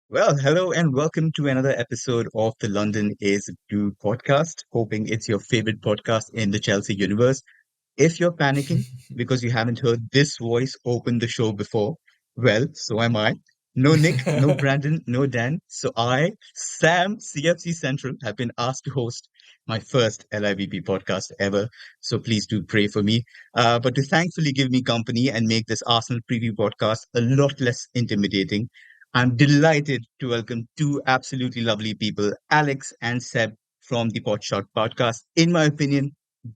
Well, hello and welcome to another episode of the London is Blue podcast. Hoping it's your favorite podcast in the Chelsea universe. If you're panicking because you haven't heard this voice open the show before, well, so am I. No Nick, no Brandon, no Dan. So I, Sam, CFC Central, have been asked to host my first LIVP podcast ever. So please do pray for me. But to thankfully give me company and make this Arsenal preview podcast a lot less intimidating, I'm delighted to welcome two absolutely lovely people, Alex and Seb from the Potshot podcast. In my opinion,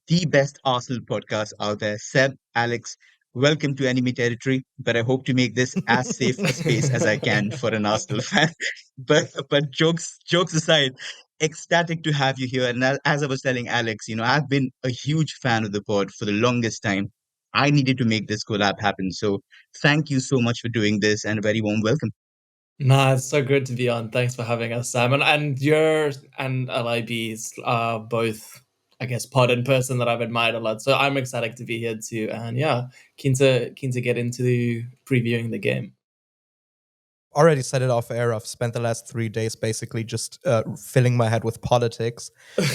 the best Arsenal podcast out there. Seb, Alex, welcome to enemy territory, but I hope to make this as safe a space as I can for an Arsenal fan. But jokes aside, ecstatic to have you here. And as I was telling Alex, I've been a huge fan of the pod for the longest time. I needed to make this collab happen. So thank you so much for doing this and a very warm welcome. Nah, it's so good to be on. Thanks for having us, Sam. And you're and LIBs are both, I guess, pod in person that I've admired a lot. So I'm excited to be here too. And yeah, keen to get into previewing the game. Already said it off air. I've spent the last 3 days basically just filling my head with politics,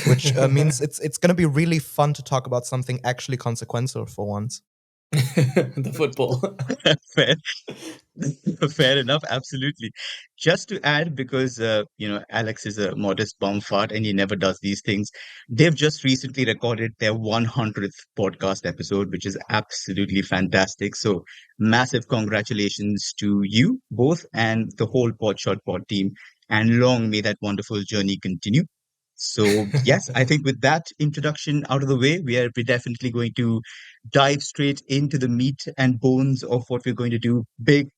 which means it's going to be really fun to talk about something actually consequential for once. The football. Fair. Fair enough, absolutely. Just to add, because Alex is a modest bum fart and he never does these things. They've just recently recorded their 100th podcast episode, which is absolutely fantastic. So, massive congratulations to you both and the whole Podshot Pod team. And long may that wonderful journey continue. So, yes, I think with that introduction out of the way, we're definitely going to dive straight into the meat and bones of what we're going to do. Big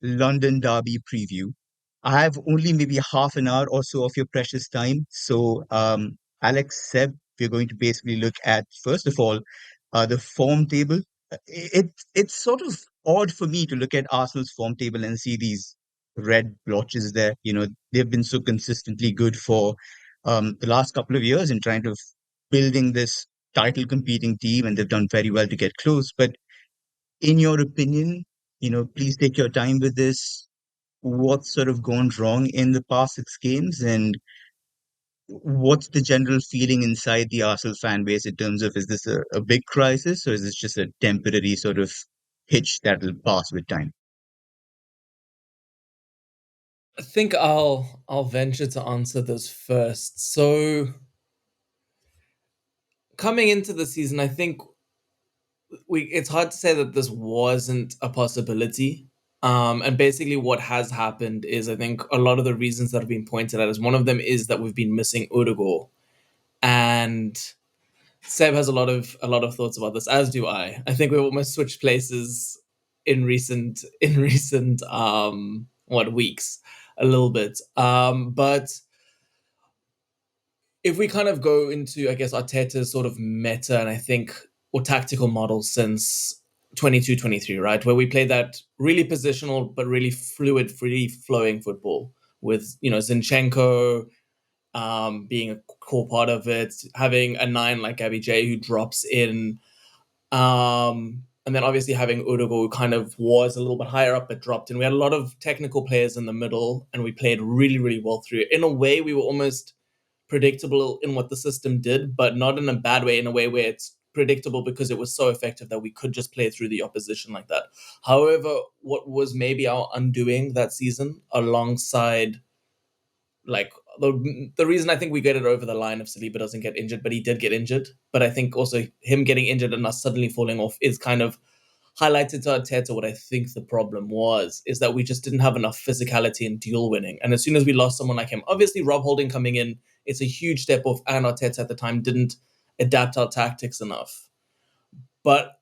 London Derby preview. I have only maybe half an hour or so of your precious time. So, Alex, Seb, we're going to basically look at, first of all, the form table. It's sort of odd for me to look at Arsenal's form table and see these red blotches there. They've been so consistently good for the last couple of years in trying to building this title competing team, and they've done very well to get close. But in your opinion, please take your time with this. What's sort of gone wrong in the past six games, and what's the general feeling inside the Arsenal fan base in terms of, is this a big crisis, or is this just a temporary sort of hitch that'll pass with time? I think I'll venture to answer this first. So coming into the season, I think we it's hard to say that this wasn't a possibility. And basically what has happened is I think a lot of the reasons that have been pointed out is one of them is that we've been missing Odegaard. And Seb has a lot of thoughts about this, as do I. I think we almost switched places in recent weeks a little bit. But if we kind of go into, I guess, Arteta's sort of meta and I think or tactical model since 22-23, right? Where we play that really positional but really fluid, free flowing football with, Zinchenko being a core part of it, having a nine like Gabby J who drops in, and then obviously having Udogo who kind of was a little bit higher up but dropped in. We had a lot of technical players in the middle and we played really, really well through it. In a way, we were almost predictable in what the system did, but not in a bad way, in a way where it's predictable because it was so effective that we could just play through the opposition like that. However, what was maybe our undoing that season alongside like the reason I think we get it over the line if Saliba doesn't get injured, but he did get injured. But I think also him getting injured and us suddenly falling off is kind of highlighted to Arteta what I think the problem was, is that we just didn't have enough physicality and duel winning. And as soon as we lost someone like him, obviously Rob Holding coming in, it's a huge step off, and Arteta at the time didn't adapt our tactics enough. But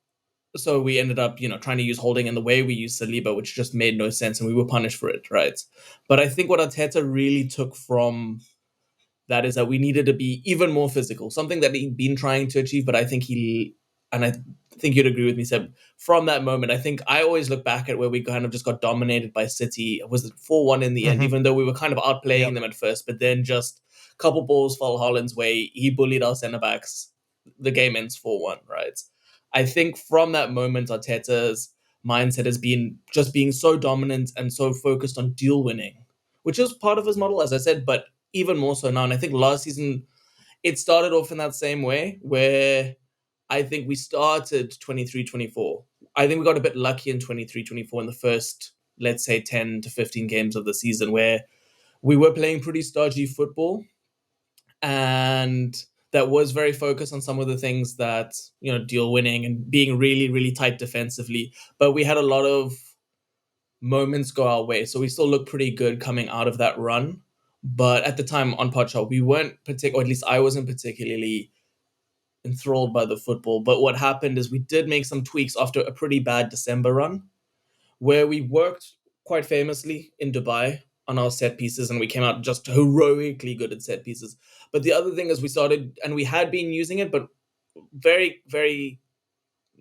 so we ended up, trying to use Holding in the way we used Saliba, which just made no sense, and we were punished for it, right? But I think what Arteta really took from that is that we needed to be even more physical, something that he'd been trying to achieve, but I think and I think you'd agree with me, Seb, from that moment, I think I always look back at where we kind of just got dominated by City. Was it 4-1 in the end, even though we were kind of outplaying them at first, but then just a couple balls fell Holland's way. He bullied our centre-backs. The game ends 4-1, right? I think from that moment, Arteta's mindset has been just being so dominant and so focused on duel winning which is part of his model, as I said, but even more so now. And I think last season it started off in that same way where I think we started 23-24. I think we got a bit lucky in 23-24 in the first, let's say, 10 to 15 games of the season where we were playing pretty stodgy football, and that was very focused on some of the things that, deal winning and being really, really tight defensively. But we had a lot of moments go our way. So we still look pretty good coming out of that run. But at the time on Podshot, we weren't or at least I wasn't particularly enthralled by the football. But what happened is we did make some tweaks after a pretty bad December run where we worked quite famously in Dubai on our set pieces, and we came out just heroically good at set pieces. But the other thing is we started, and we had been using it, but very, very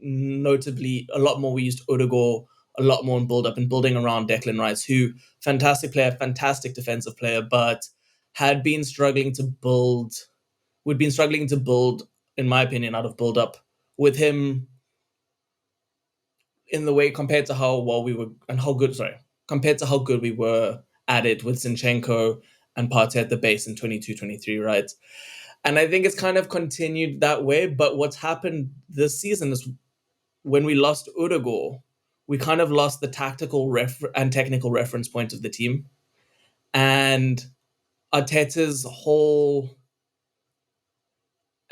notably, a lot more we used Odegaard, a lot more in build-up and building around Declan Rice, who, fantastic player, fantastic defensive player, but had been struggling to build, we'd been struggling to build, in my opinion, out of build-up with him in the way compared to how well we were and how good, compared to how good we were at it with Zinchenko and Partey at the base in 22-23, right? And I think it's kind of continued that way. But what's happened this season is when we lost Odegaard, we kind of lost the tactical and technical reference point of the team. And Arteta's whole,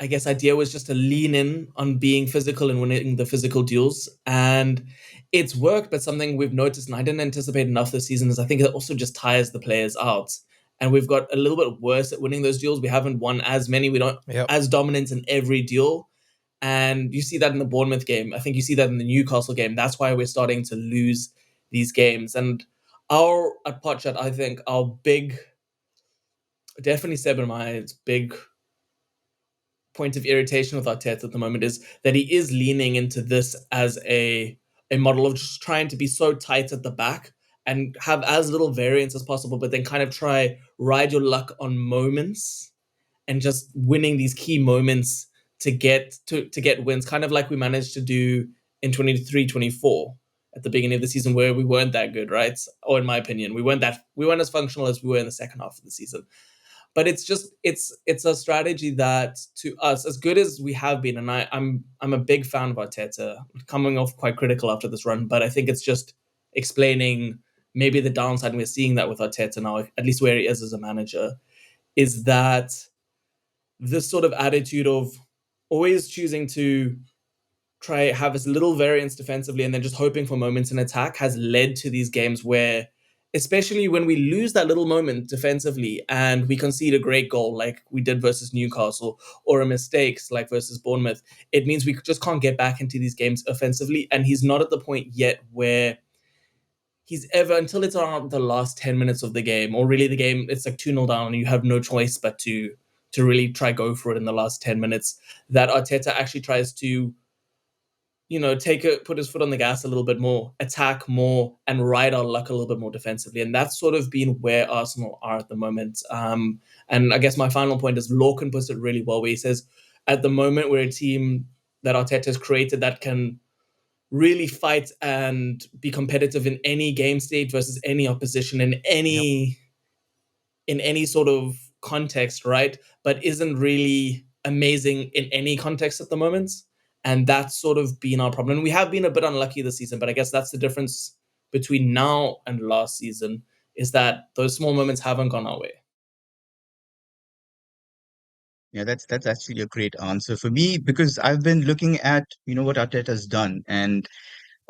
I guess, idea was just to lean in on being physical and winning the physical duels. And it's worked, but something we've noticed, and I didn't anticipate enough this season, is I think it also just tires the players out. And we've got a little bit worse at winning those duels. We haven't won as many. We don't as dominant in every duel. And you see that in the Bournemouth game. I think you see that in the Newcastle game. That's why we're starting to lose these games. And at Potchat, I think our big, definitely Seb and I's big point of irritation with Arteta at the moment is that he is leaning into this as a model of just trying to be so tight at the back and have as little variance as possible, but then kind of try ride your luck on moments and just winning these key moments to get wins, kind of like we managed to do in 23-24 at the beginning of the season, where we weren't that good, right? Or in my opinion, we weren't as functional as we were in the second half of the season. But it's a strategy that, to us, as good as we have been, and I'm a big fan of Arteta, coming off quite critical after this run, but I think it's just explaining maybe the downside, and we're seeing that with Arteta now, at least where he is as a manager, is that this sort of attitude of always choosing to try have as little variance defensively and then just hoping for moments in attack has led to these games where, especially when we lose that little moment defensively and we concede a great goal like we did versus Newcastle, or a mistakes like versus Bournemouth, it means we just can't get back into these games offensively. And he's not at the point yet where he's ever, until it's around the last 10 minutes of the game, or really the game, it's like 2-0 down and you have no choice but to really try go for it in the last 10 minutes, that Arteta actually tries to put his foot on the gas a little bit more, attack more, and ride our luck a little bit more defensively. And that's sort of been where Arsenal are at the moment. And I guess my final point is Lorcan puts it really well, where he says, at the moment, we're a team that Arteta has created that can really fight and be competitive in any game state versus any opposition in any sort of context, right? But isn't really amazing in any context at the moment. And that's sort of been our problem. And we have been a bit unlucky this season, but I guess that's the difference between now and last season, is that those small moments haven't gone our way. Yeah, that's actually a great answer for me, because I've been looking at what Arteta's done, and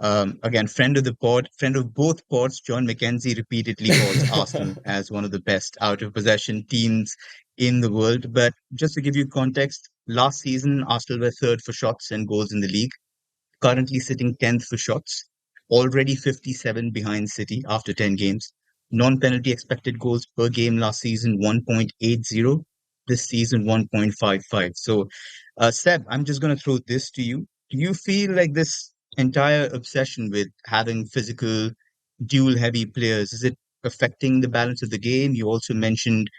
again, friend of both pods, John McKenzie repeatedly calls Arsenal as one of the best out of possession teams in the world. But just to give you context, last season Arsenal were third for shots and goals in the league, currently sitting 10th for shots, already 57 behind City after 10 games. Non-penalty expected goals per game last season 1.80, this season 1.55. So, Seb, I'm just going to throw this to you. Do you feel like this entire obsession with having physical, dual-heavy players, is it affecting the balance of the game? You also mentioned,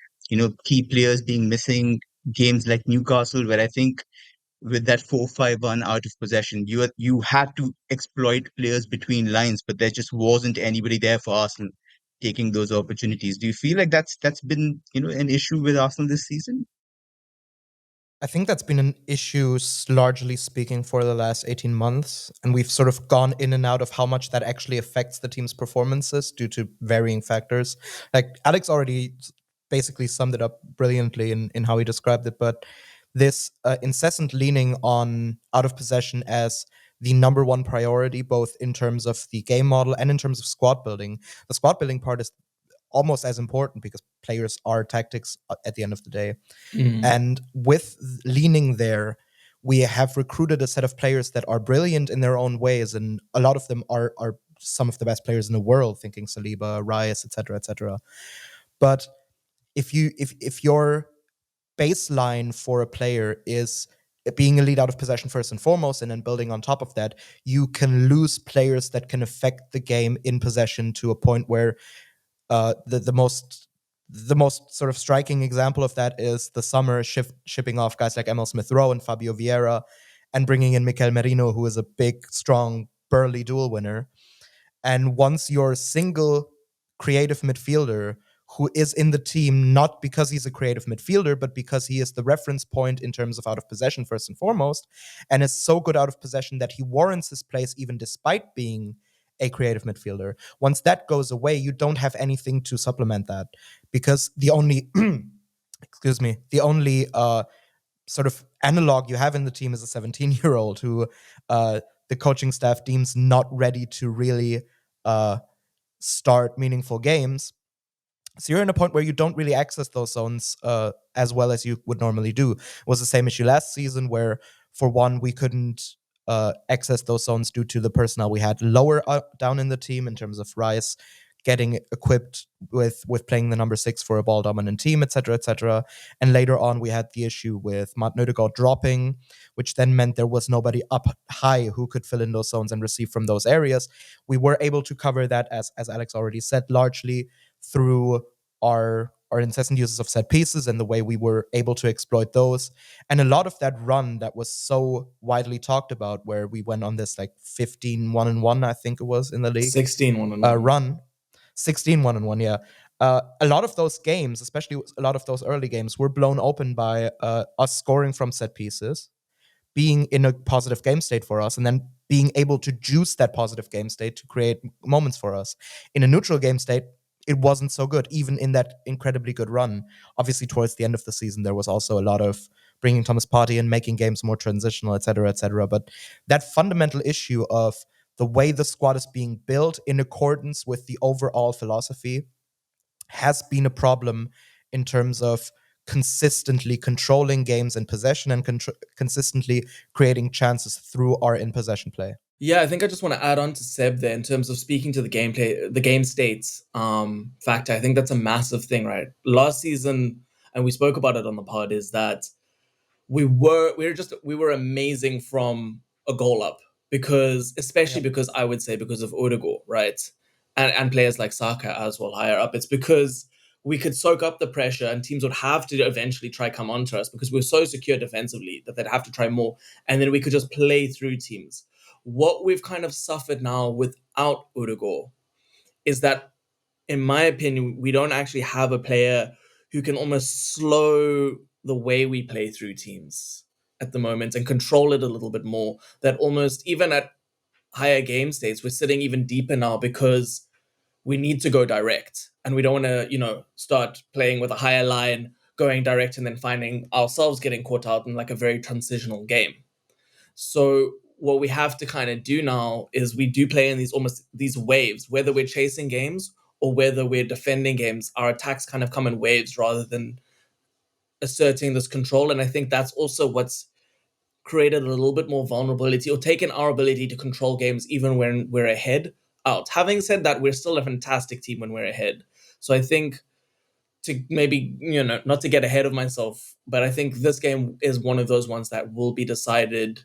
key players being missing, games like Newcastle, where I think with that 4-5-1 out of possession, you had to exploit players between lines, but there just wasn't anybody there for Arsenal. taking those opportunities. Do you feel like that's been, an issue with Arsenal this season? I think that's been an issue, largely speaking, for the last 18 months. And we've sort of gone in and out of how much that actually affects the team's performances due to varying factors. Like Alex already basically summed it up brilliantly in how he described it. But this incessant leaning on out of possession as the number one priority, both in terms of the game model and in terms of squad building. The squad building part is almost as important because players are tactics at the end of the day. Mm. And with leaning there, we have recruited a set of players that are brilliant in their own ways, and a lot of them are some of the best players in the world. Thinking Saliba, Rice, etc., etc. But if your baseline for a player is being a lead out of possession first and foremost, and then building on top of that, you can lose players that can affect the game in possession to a point where the most sort of striking example of that is the summer shipping off guys like Emil Smith Rowe and Fabio Vieira, and bringing in Mikel Merino, who is a big, strong, burly dual winner. And once your single creative midfielder who is in the team not because he's a creative midfielder, but because he is the reference point in terms of out of possession first and foremost, and is so good out of possession that he warrants his place even despite being a creative midfielder. Once that goes away, you don't have anything to supplement that, because the only excuse me, the only sort of analog you have in the team is a 17-year-old who the coaching staff deems not ready to really uh, start meaningful games. So you're in a point where you don't really access those zones as well as you would normally do. It was the same issue last season where, for one, we couldn't access those zones due to the personnel we had lower down in the team in terms of Rice getting equipped with playing the number 6 for a ball dominant team, etc., etc. And later on, we had the issue with Matt Nødegaard dropping, which then meant there was nobody up high who could fill in those zones and receive from those areas. We were able to cover that, as Alex already said, largely through our incessant uses of set pieces and the way we were able to exploit those. And a lot of that run that was so widely talked about, where we went on this like 15 1-1, I think it was in the league 16 1-1. run, 16 1-1, yeah. A lot of those games, especially a lot of those early games, were blown open by us scoring from set pieces, being in a positive game state for us, and then being able to juice that positive game state to create moments for us. In a neutral game state, it wasn't so good, even in that incredibly good run. Obviously, towards the end of the season, there was also a lot of bringing Thomas Partey and making games more transitional, et cetera, et cetera. But that fundamental issue of the way the squad is being built in accordance with the overall philosophy has been a problem in terms of consistently controlling games in possession and consistently creating chances through our in possession play. Yeah, I think I just want to add on to Seb there in terms of speaking to the gameplay, the game states factor. I think that's a massive thing, right? Last season, and we spoke about it on the pod, is that we were amazing from a goal up, because especially Yep. because I would say because of Odegaard, right? And players like Saka as well higher up. It's because we could soak up the pressure and teams would have to eventually try come onto us because we're so secure defensively that they'd have to try more, and then we could just play through teams. What we've kind of suffered now without Odegaard is that, in my opinion, we don't actually have a player who can almost slow the way we play through teams at the moment and control it a little bit more. That almost, even at higher game states, we're sitting even deeper now because we need to go direct and we don't want to, start playing with a higher line, going direct, and then finding ourselves getting caught out in like a very transitional game. So what we have to kind of do now is we do play in these waves, whether we're chasing games or whether we're defending games. Our attacks kind of come in waves rather than asserting this control. And I think that's also what's created a little bit more vulnerability or taken our ability to control games even when we're ahead out. Having said that, we're still a fantastic team when we're ahead. So I think, to maybe, not to get ahead of myself, but I think this game is one of those ones that will be decided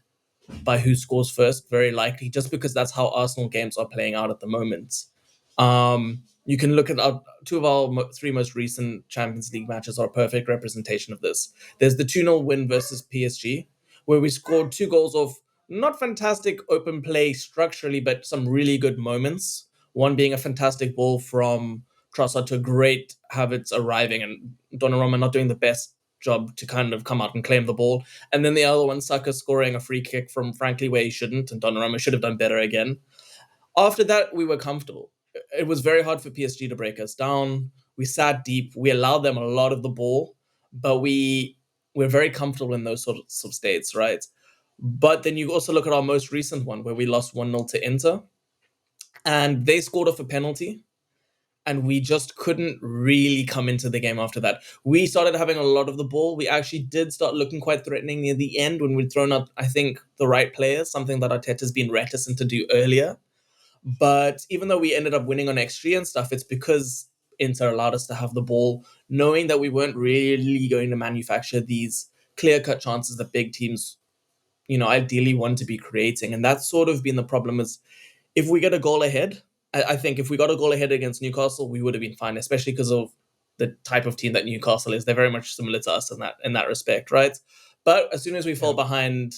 by who scores first, very likely, just because that's how Arsenal games are playing out at the moment. You can look at two of our three most recent Champions League matches are a perfect representation of this. There's the 2-0 win versus PSG, where we scored two goals of not fantastic open play structurally, but some really good moments. One being a fantastic ball from Trossard to great habits arriving, and Donnarumma not doing the best job to kind of come out and claim the ball. And then the other one, Saka scoring a free kick from frankly where he shouldn't, and Donnarumma should have done better again. After that, we were comfortable. It was very hard for PSG to break us down. We sat deep. We allowed them a lot of the ball, but we're very comfortable in those sorts of states, right? But then you also look at our most recent one where we lost 1-0 to Inter, and they scored off a penalty, and we just couldn't really come into the game after that. We started having a lot of the ball. We actually did start looking quite threatening near the end when we'd thrown out, I think, the right players, something that Arteta's been reticent to do earlier. But even though we ended up winning on XG and stuff, it's because Inter allowed us to have the ball, knowing that we weren't really going to manufacture these clear-cut chances that big teams, ideally want to be creating. And that's sort of been the problem is if we get a goal ahead, I think if we got a goal ahead against Newcastle, we would have been fine, especially because of the type of team that Newcastle is. They're very much similar to us in that respect, right? But as soon as we fall behind,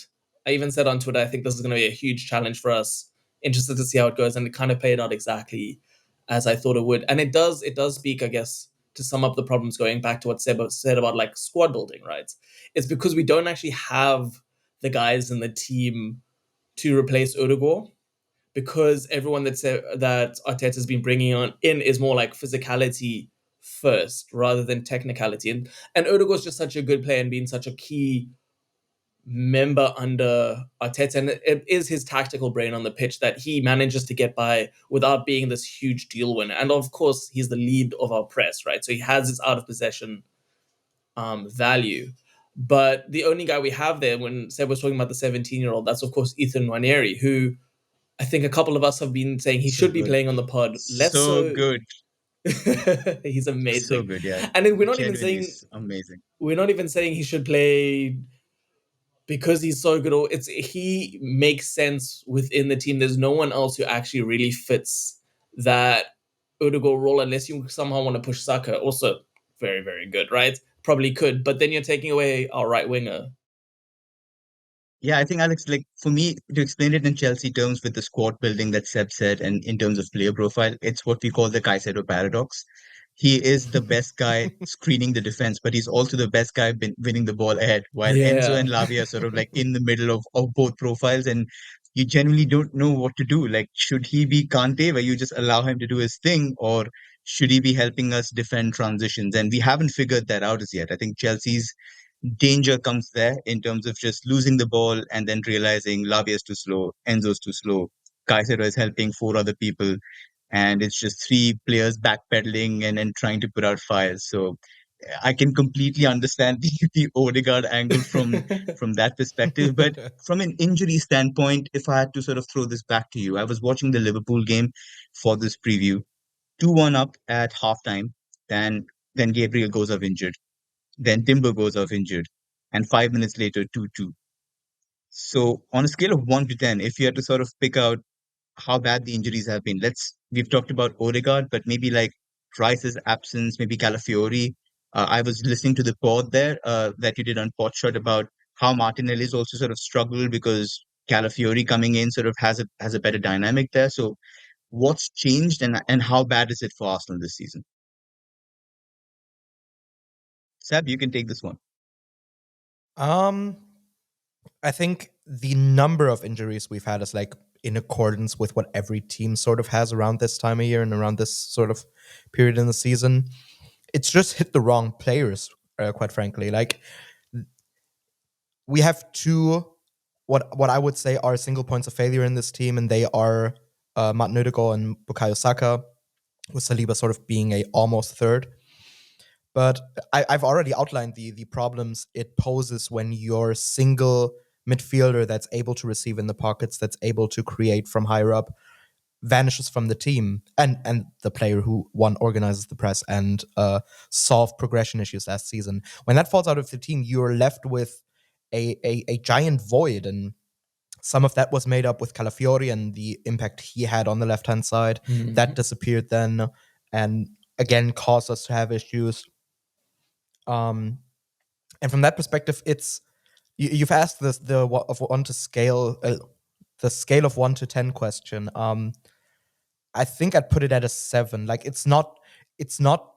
I even said on Twitter, I think this is going to be a huge challenge for us. Interested to see how it goes, and it kind of played out exactly as I thought it would. And it does speak, I guess, to sum up the problems going back to what Seb said about like squad building, right? It's because we don't actually have the guys in the team to replace Odegaard, because everyone that Arteta's been bringing on in is more like physicality first rather than technicality. And Odegaard's just such a good player and being such a key member under Arteta, and it is his tactical brain on the pitch that he manages to get by without being this huge deal winner. And of course, he's the lead of our press, right? So he has his out of possession value. But the only guy we have there, when Seb was talking about the 17-year-old, that's of course Ethan Nwaneri, who I think a couple of us have been saying he So should be good. playing on the pod. Less So so. good. He's So amazing. good, yeah. And then Genuinely amazing. we're not even saying he should play because he's so good. Or he makes sense within the team. There's no one else who actually really fits that Odegaard role unless you somehow want to push Saka. Also very, very good, right? Probably could, but then you're taking away our right winger. Yeah, I think Alex, like for me to explain it in Chelsea terms with the squad building that Seb said, and in terms of player profile, it's what we call the Caicedo paradox. He is the best guy screening the defense, but he's also the best guy winning the ball ahead, while Enzo and Yeah. Lavia are sort of like in the middle of both profiles, and you generally don't know what to do. Like, should he be Kante, where you just allow him to do his thing, or should he be helping us defend transitions? And we haven't figured that out as yet. I think Chelsea's danger comes there in terms of just losing the ball and then realizing Lavia's too slow, Enzo's too slow, Caicedo is helping four other people, and it's just three players backpedaling and trying to put out fires. So I can completely understand the Odegaard angle from that perspective. But from an injury standpoint, if I had to sort of throw this back to you, I was watching the Liverpool game for this preview, 2-1 up at halftime, then then Gabriel goes off injured. Then Timber goes off injured, and 5 minutes later, 2-2. So, on a scale of 1 to 10, if you had to sort of pick out how bad the injuries have been, we've talked about Odegaard, but maybe like Rice's absence, maybe Calafiori. I was listening to the pod there that you did on Podshot about how Martinelli's also sort of struggled because Calafiori coming in sort of has a better dynamic there. So, what's changed and how bad is it for Arsenal this season? Sab, you can take this one. um, I think the number of injuries we've had is like in accordance with what every team sort of has around this time of year and around this sort of period in the season. It's just hit the wrong players, quite frankly. Like we have two, what I would say are single points of failure in this team, and they are Martin Odegaard and Bukayo Saka, with Saliba sort of being a almost third. But I've already outlined the problems it poses when your single midfielder that's able to receive in the pockets, that's able to create from higher up, vanishes from the team, and the player who one organizes the press and solved progression issues last season. When that falls out of the team, you're left with a giant void, and some of that was made up with Calafiori and the impact he had on the left hand side. Mm-hmm. That disappeared then, and again caused us to have issues. Um, and from that perspective, it's you've asked this of 1 to scale the scale of 1 to 10 question. I think I'd put it at a 7. Like it's not it's not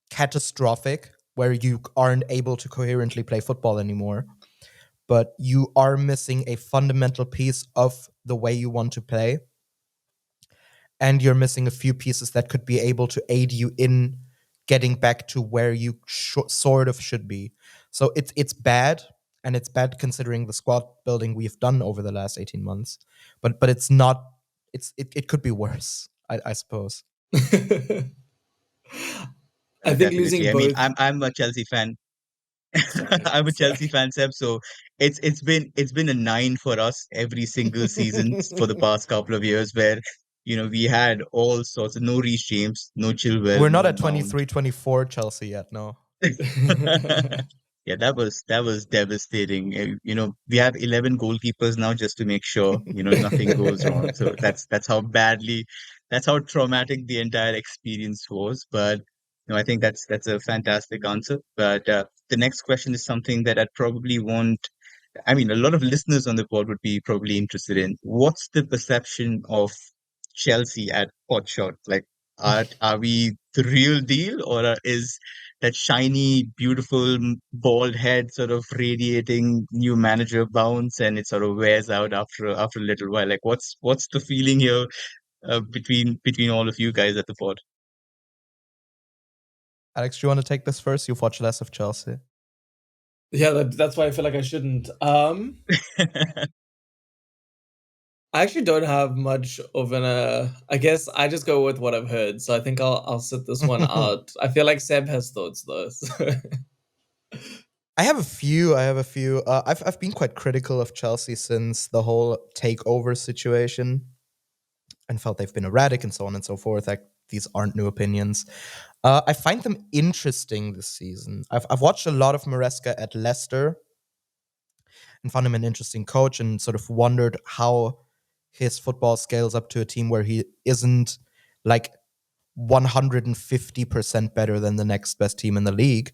catastrophic where you aren't able to coherently play football anymore, but you are missing a fundamental piece of the way you want to play, and you're missing a few pieces that could be able to aid you in getting back to where you sort of should be. So it's bad, and it's bad considering the squad building we've done over the last 18 months. But it's not. It could be worse, I suppose. I think Definitely. losing I mean, both. I'm a Chelsea fan. Sorry, I'm a sorry. Chelsea fan, Seb. So it's been a nine for us every single season for the past couple of years, where we had all sorts of no Reece James, no Chilwell, We're not no at Mount. 23-24 Chelsea yet, no. Yeah, that was devastating. We have 11 goalkeepers now just to make sure, nothing goes wrong. So that's how traumatic the entire experience was. But no, I think that's a fantastic answer. But the next question is something that I probably won't. I mean, a lot of listeners on the pod would be probably interested in. What's the perception of Chelsea at Potshot? Like, are we the real deal, or is that shiny, beautiful, bald head sort of radiating new manager bounce, and it sort of wears out after a little while? Like, what's the feeling here between all of you guys at the pod? Alex, do you want to take this first? You've watched less of Chelsea. Yeah, that's why I feel like I shouldn't. I actually don't have much of an. I guess I just go with what I've heard, so I think I'll sit this one out. I feel like Seb has thoughts though. So. I have a few. I have a few. I've been quite critical of Chelsea since the whole takeover situation, and felt they've been erratic and so on and so forth. Like, these aren't new opinions. I find them interesting this season. I've watched a lot of Maresca at Leicester and found him an interesting coach, and sort of wondered how his football scales up to a team where he isn't like 150% better than the next best team in the league,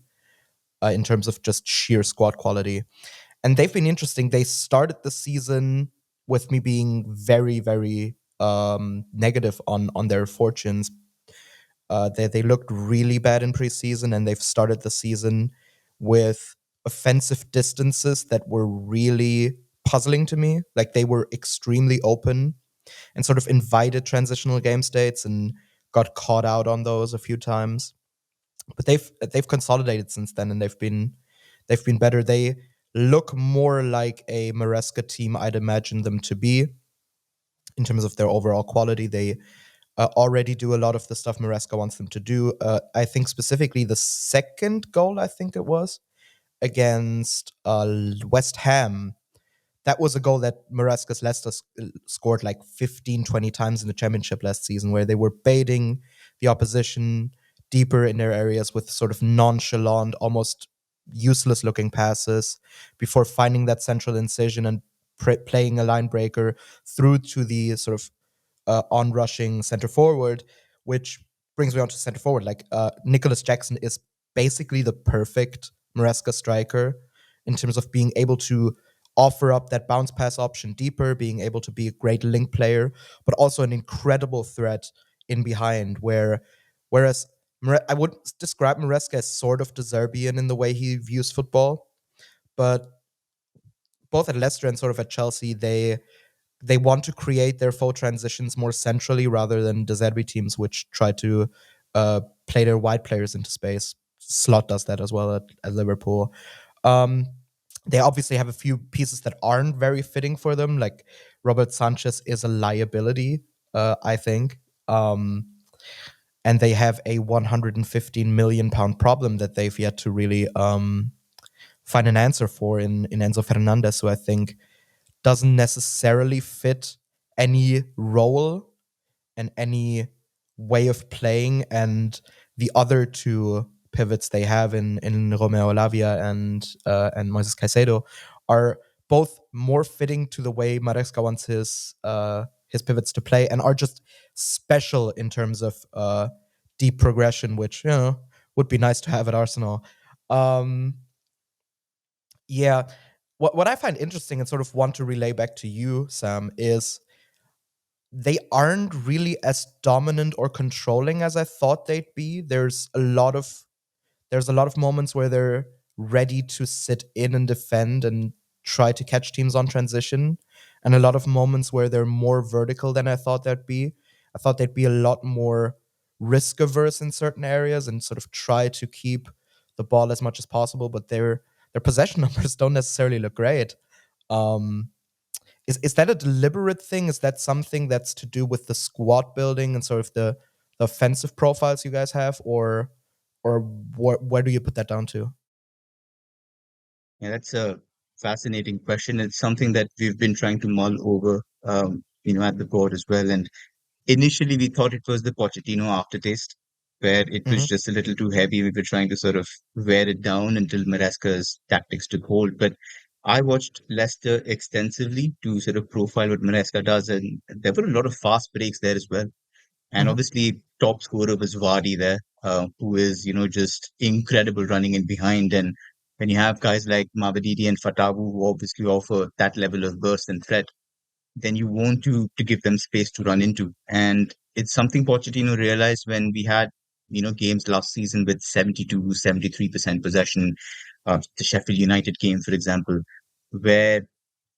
in terms of just sheer squad quality. And they've been interesting. They started the season with me being very, very negative on their fortunes. They looked really bad in preseason, and they've started the season with offensive distances that were really puzzling to me. Like, they were extremely open and sort of invited transitional game states and got caught out on those a few times. But they've consolidated since then, and they've been better. They look more like a Maresca team I'd imagine them to be in terms of their overall quality. They already do a lot of the stuff Maresca wants them to do. I think specifically the second goal, I think it was against West Ham, that was a goal that Maresca's Leicester scored like 15, 20 times in the championship last season, where they were baiting the opposition deeper in their areas with sort of nonchalant, almost useless looking passes before finding that central incision and playing a line breaker through to the sort of on rushing center forward, which brings me on to center forward. Like, Nicholas Jackson is basically the perfect Maresca striker in terms of being able to offer up that bounce pass option deeper, being able to be a great link player, but also an incredible threat in behind. Whereas I would describe Maresca as sort of De Zerbian in the way he views football, but both at Leicester and sort of at Chelsea, they want to create their faux transitions more centrally rather than De Zerbi teams, which try to play their wide players into space. Slot does that as well at Liverpool. Um, they obviously have a few pieces that aren't very fitting for them. Like, Robert Sanchez is a liability, I think. And they have a 115 million pound problem that they've yet to really find an answer for in Enzo Fernandez, who I think doesn't necessarily fit any role and any way of playing. And the other two pivots they have in Romeo Lavia and Moises Caicedo are both more fitting to the way Maresca wants his pivots to play, and are just special in terms of deep progression, which would be nice to have at Arsenal. Um, yeah, what I find interesting and sort of want to relay back to you, Sam, is they aren't really as dominant or controlling as I thought they'd be. There's a lot of moments where they're ready to sit in and defend and try to catch teams on transition, and a lot of moments where they're more vertical than I thought they'd be. I thought they'd be a lot more risk averse in certain areas and sort of try to keep the ball as much as possible, but their possession numbers don't necessarily look great. Um, is that a deliberate thing? Is that something that's to do with the squad building and sort of the offensive profiles you guys have, or where do you put that down to? Yeah, that's a fascinating question. It's something that we've been trying to mull over, at the board as well. And initially, we thought it was the Pochettino aftertaste, where it was Hmm. just a little too heavy. We were trying to sort of wear it down until Maresca's tactics took hold. But I watched Leicester extensively to sort of profile what Maresca does, and there were a lot of fast breaks there as well. And Hmm. obviously, top scorer was Vardy there, who is, just incredible running in behind. And when you have guys like Mavadidi and Fatawu, who obviously offer that level of burst and threat, then you want to give them space to run into. And it's something Pochettino realized when we had, games last season with 72, 73% possession, the Sheffield United game, for example, where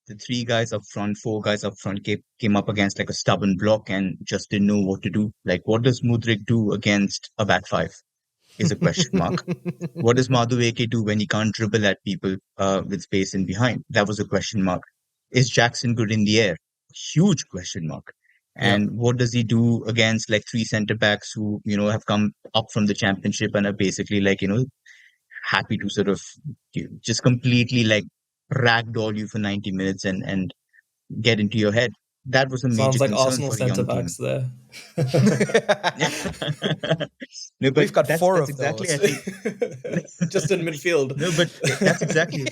the three guys up front, four guys up front came up against like a stubborn block and just didn't know what to do. Like, what does Mudrik do against a back five is a question mark. What does Madueke do when he can't dribble at people with space in behind? That was a question mark. Is Jackson good in the air? Huge question mark. Yeah. And what does he do against like three centre backs who, have come up from the championship and are basically like, happy to sort of just completely like ragdoll you for 90 minutes and get into your head. That was a major Sounds like concern Arsenal for a centre young team. backs there. No, but We've got that's four that's of exactly, I those. think. Just in midfield. No, but that's exactly.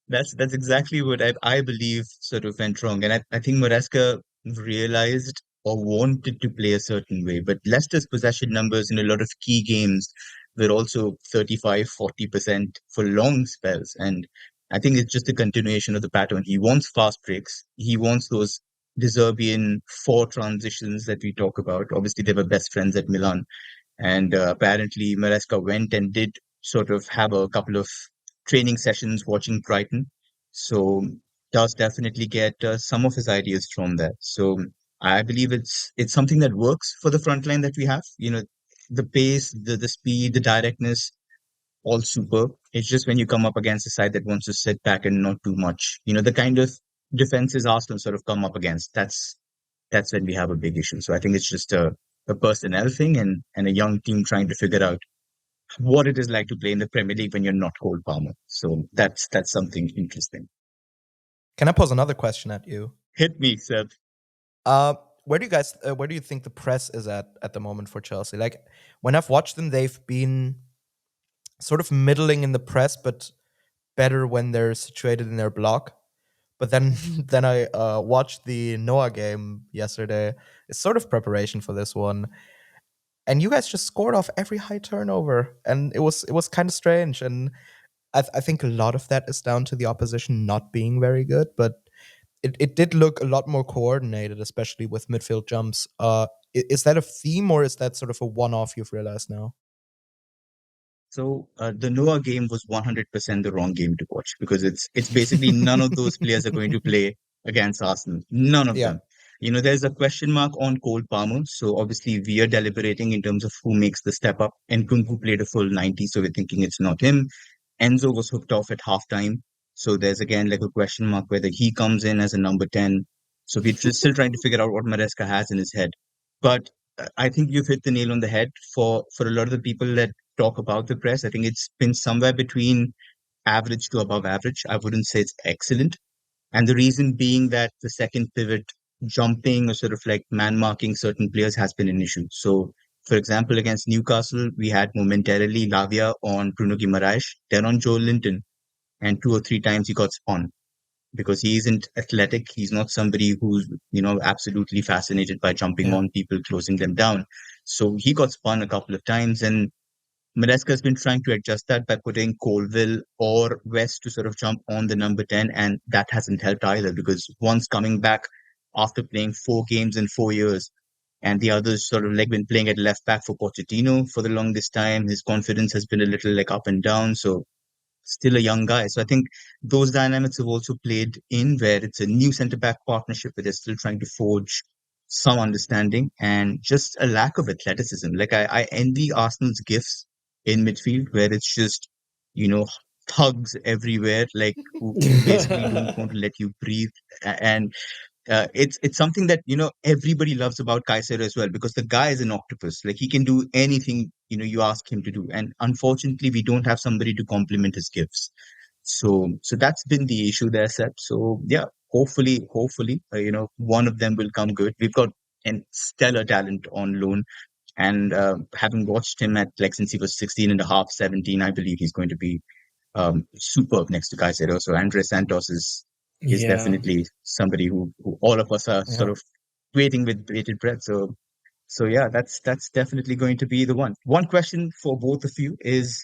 That's exactly what I believe sort of went wrong. And I think Maresca realized or wanted to play a certain way. But Leicester's possession numbers in a lot of key games were also 35, 40% for long spells. And I think it's just a continuation of the pattern. He wants fast breaks. He wants those Deserbian four transitions that we talk about. Obviously, they were best friends at Milan. And apparently, Maresca went and did sort of have a couple of training sessions watching Brighton. So does definitely get some of his ideas from that. So I believe it's something that works for the front line that we have. The pace, the speed, the directness, all superb. It's just when you come up against a side that wants to sit back and not do much. The kind of defenses Arsenal sort of come up against. That's when we have a big issue. So I think it's just a personnel thing and a young team trying to figure out what it is like to play in the Premier League when you're not Cole Palmer. So that's something interesting. Can I pose another question at you? Hit me, Seb. Uh, where do you think the press is at the moment for Chelsea? Like when I've watched them, they've been sort of middling in the press, but better when they're situated in their block. But then then I watched the Noah game yesterday. It's sort of preparation for this one, and you guys just scored off every high turnover, and it was kind of strange. And I think a lot of that is down to the opposition not being very good, but it did look a lot more coordinated, especially with midfield jumps. Is that a theme or is that sort of a one-off you've realized now? So the Noah game was 100% the wrong game to watch because it's basically none of those players are going to play against Arsenal. None of Yeah. them. There's a question mark on Cole Palmer. So obviously we are deliberating in terms of who makes the step up. And Kunku played a full 90, so we're thinking it's not him. Enzo was hooked off at halftime. So there's again like a question mark whether he comes in as a number 10. So we're just still trying to figure out what Maresca has in his head. But I think you've hit the nail on the head for a lot of the people that talk about the press. I think it's been somewhere between average to above average. I wouldn't say it's excellent. And the reason being that the second pivot jumping or sort of like man marking certain players has been an issue. So, for example, against Newcastle, we had momentarily Lavia on Bruno Guimaraes, then on Joe Linton, and two or three times he got spun because he isn't athletic. He's not somebody who's, absolutely fascinated by jumping Yeah. on people, closing them down. So he got spun a couple of times, and Maresca has been trying to adjust that by putting Colville or West to sort of jump on the number 10, and that hasn't helped either because once coming back after playing 4 games in 4 years. And the others sort of like been playing at left back for Pochettino for the longest time. His confidence has been a little like up and down. So still a young guy. So I think those dynamics have also played in where it's a new centre back partnership where they're still trying to forge some understanding and just a lack of athleticism. Like I envy Arsenal's gifts in midfield where it's just, you know, thugs everywhere, like who basically don't want to let you breathe. And it's something that everybody loves about Kaiser as well because the guy is an octopus. Like he can do anything you ask him to do, and unfortunately, we don't have somebody to complement his gifts. So that's been the issue there, Seb. So yeah, hopefully, one of them will come good. We've got an stellar talent on loan, and having watched him at like since he was 16 and a half, 17, I believe he's going to be superb next to Caicedo. So Andre Santos is Yeah. definitely somebody who all of us are sort Yeah. of waiting with bated breath. So yeah, that's definitely going to be the one. One question for both of you is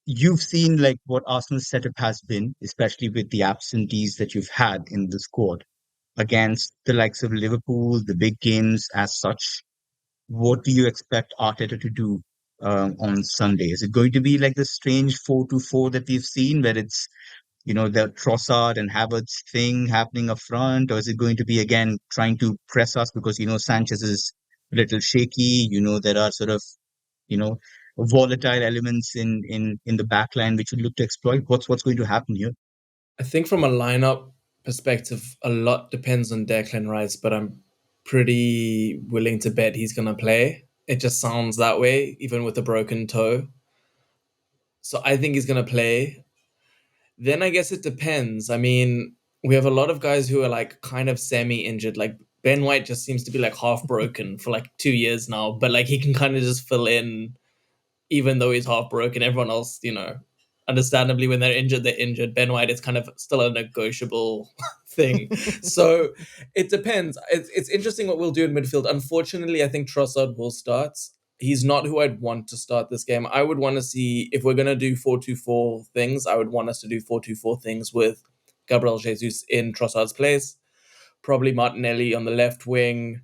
you've seen like what Arsenal's setup has been, especially with the absentees that you've had in the squad against the likes of Liverpool, the big games as such. What do you expect Arteta to do on Sunday? Is it going to be like the strange 4-4 that we've seen, where it's the Trossard and Havertz thing happening up front, or is it going to be again trying to press us because Sanchez is a little shaky? There are sort of you know volatile elements in the back line which you look to exploit. What's going to happen here? I think from a lineup perspective, a lot depends on Declan Rice, but I'm pretty willing to bet he's going to play. It just sounds that way, even with a broken toe. So I think he's going to play. Then I guess it depends. I mean, we have a lot of guys who are like kind of semi injured. Like Ben White just seems to be like half broken for like 2 years now, but like he can kind of just fill in even though he's half broken. Everyone else, understandably, when they're injured, they're injured. Ben White is kind of still a negotiable thing. So it depends. It's interesting what we'll do in midfield. Unfortunately, I think Trossard will start. He's not who I'd want to start this game. I would want to see if we're going to do 4-2-4 things, I would want us to do 4-2-4 things with Gabriel Jesus in Trossard's place. Probably Martinelli on the left wing,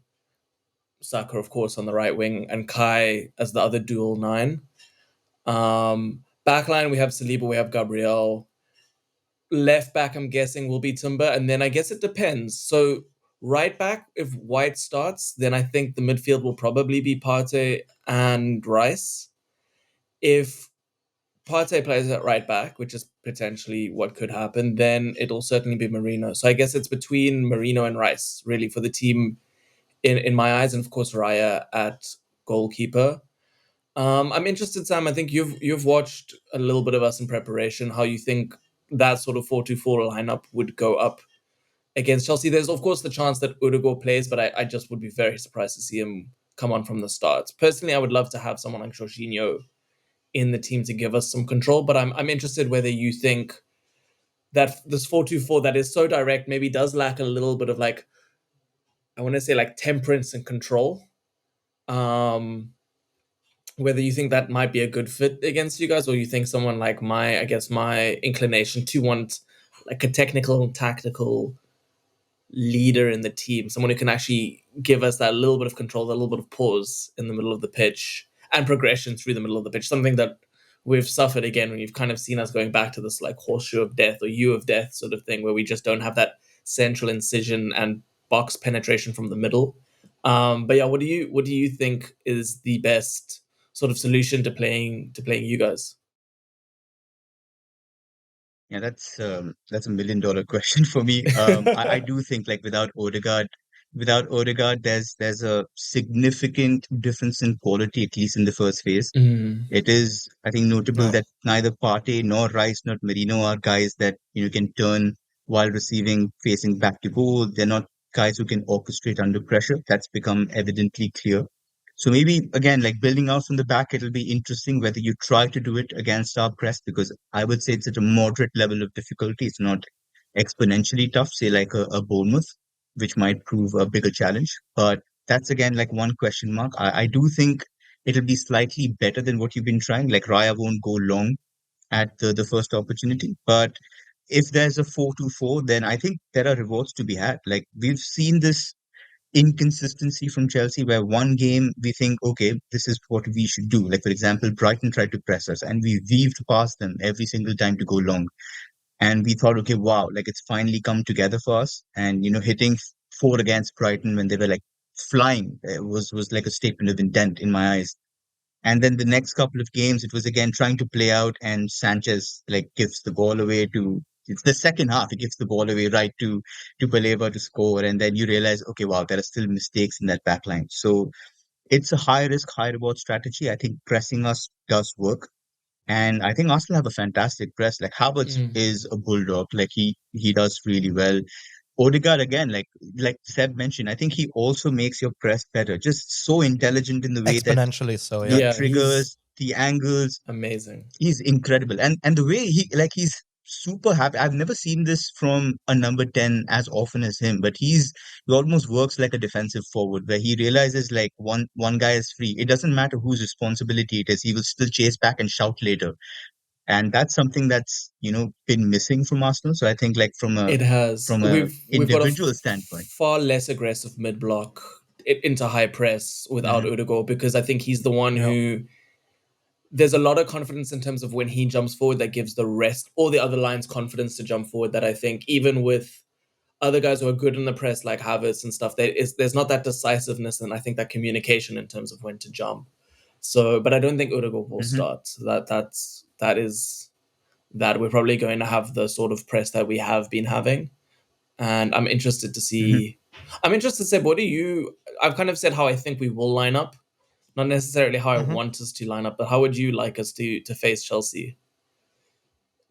Saka, of course, on the right wing, and Kai as the other dual nine. Backline, we have Saliba, we have Gabriel. Left back, I'm guessing, will be Timber. And then I guess it depends. So, right back, if White starts, then I think the midfield will probably be Partey and Rice. If Partey plays at right back, which is potentially what could happen, then it'll certainly be Marino. So, I guess it's between Marino and Rice, really, for the team in my eyes. And of course, Raya at goalkeeper. I'm interested, Sam. I think you've watched a little bit of us in preparation. How you think that sort of 4-2-4 lineup would go up against Chelsea? There's of course the chance that Uruguay plays, but I just would be very surprised to see him come on from the start. Personally, I would love to have someone like Jorginho in the team to give us some control. But I'm interested whether you think that this 4-2-4 that is so direct maybe does lack a little bit of like, I want to say like temperance and control. Um, whether you think that might be a good fit against you guys, or you think someone like my inclination to want like a technical and tactical leader in the team, someone who can actually give us that little bit of control, that little bit of pause in the middle of the pitch and progression through the middle of the pitch, something that we've suffered again when you've kind of seen us going back to this like horseshoe of death or U of death sort of thing where we just don't have that central incision and box penetration from the middle. But yeah, what do you think is the best sort of solution to playing you guys? Yeah, that's a $1 million question for me. I do think like without Odegaard, there's a significant difference in quality, at least in the first phase. Mm, It is, I think, notable No. that neither Partey nor Rice nor Merino are guys that can turn while receiving, facing back to goal. They're not guys who can orchestrate under pressure. That's become evidently clear. So maybe again, like building out from the back, it'll be interesting whether you try to do it against our press because I would say it's at a moderate level of difficulty. It's not exponentially tough, say like a Bournemouth, which might prove a bigger challenge. But that's again like one question mark. I do think it'll be slightly better than what you've been trying. Like Raya won't go long at the first opportunity, but if there's a 4-2-4, then I think there are rewards to be had. Like we've seen this inconsistency from Chelsea where one game we think, okay, this is what we should do. Like, for example, Brighton tried to press us and we weaved past them every single time to go long. And we thought, okay, wow, like it's finally come together for us. And, hitting four against Brighton when they were like flying was like a statement of intent in my eyes. And then the next couple of games, it was again trying to play out, and Sanchez like gives the ball away to. It's the second half. He gives the ball away right to Baleba to score, and then you realize, okay, wow, there are still mistakes in that back line. So it's a high risk, high reward strategy. I think pressing us does work, and I think Arsenal have a fantastic press. Like Havertz Mm. is a bulldog. Like he does really well. Odegaard again, like Seb mentioned, I think he also makes your press better. Just so intelligent in the way that Exponentially so, the yeah. Yeah, he's triggers, the angles. amazing. He's incredible, and the way he's super happy. I've never seen this from a number 10 as often as him, but he almost works like a defensive forward where he realizes like one guy is free. It doesn't matter whose responsibility it is. He will still chase back and shout later, and that's something that's been missing from Arsenal. So I think like from a It has. from a We've got a individual standpoint. far less aggressive mid block into high press without Hmm. Odegaard, because I think he's the one Yeah. who there's a lot of confidence in terms of when he jumps forward that gives the rest all the other lines confidence to jump forward. That I think even with other guys who are good in the press like Havertz and stuff, there's not that decisiveness, and I think that communication in terms of when to jump. So, but I don't think Odegaard will Hmm. start. So that is that we're probably going to have the sort of press that we have been having, and I'm interested to Hmm. see. I'm interested to say, what do you? I've kind of said how I think we will line up, not necessarily how I Hmm. want us to line up, but how would you like us to face Chelsea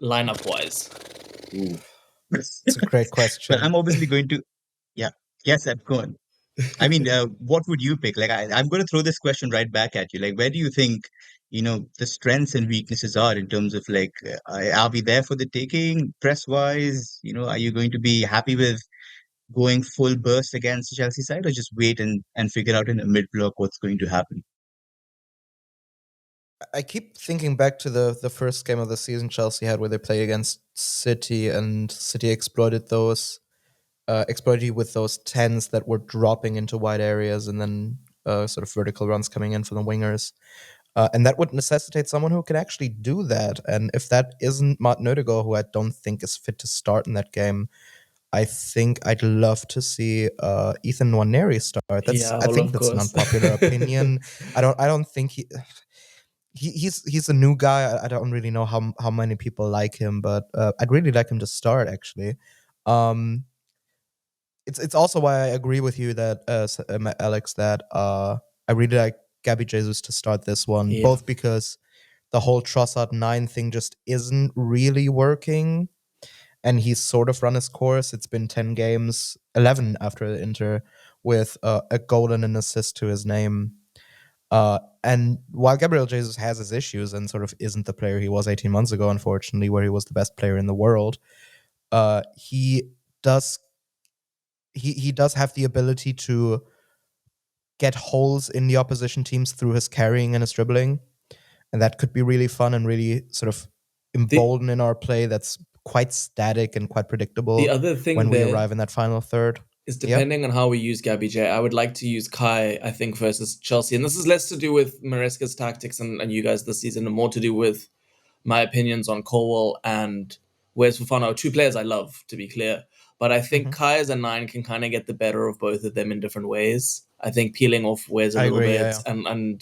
lineup wise? Ooh. It's a great Well, question. I'm obviously going to. Yeah. Yes, Ed, go on. I mean, what would you pick? Like, I'm going to throw this question right back at you. Like, where do you think, the strengths and weaknesses are in terms of like, are we there for the taking press wise? Are you going to be happy with going full burst against the Chelsea side, or just wait and figure out in the mid block what's going to happen? I keep thinking back to the first game of the season Chelsea had where they play against City, and City exploited you with those tens that were dropping into wide areas and then sort of vertical runs coming in from the wingers. And that would necessitate someone who could actually do that. And if that isn't Martin Odegaard, who I don't think is fit to start in that game, I think I'd love to see Ethan Nwaneri start. Yeah, I well, think of that's an course. unpopular opinion. I don't think he's a new guy. I don't really know how many people like him, but I'd really like him to start actually. Um, it's also why I agree with you that Alex, that I really like Gabby Jesus to start this one, Yeah. both because the whole Trossard 9 thing just isn't really working, and he's sort of run his course. It's been 10 games, 11 after the Inter, with a goal and an assist to his name. And while Gabriel Jesus has his issues and sort of isn't the player he was 18 months ago, unfortunately, where he was the best player in the world, he does he does have the ability to get holes in the opposition teams through his carrying and his dribbling, and that could be really fun and really sort of The embolden in our play. That's quite static and quite the predictable other thing when we there arrive in that final third. is, Yep, depending on how we use Gabby J, I would like to use Kai, I think, versus Chelsea. And this is less to do with Maresca's tactics and you guys this season, and more to do with my opinions on Colwell and Wes Fofana, two players I love, to be clear. But I think hmm Kai as a nine can kind of get the better of both of them in different ways. I think peeling off Wes a I little agree. bit, Yeah,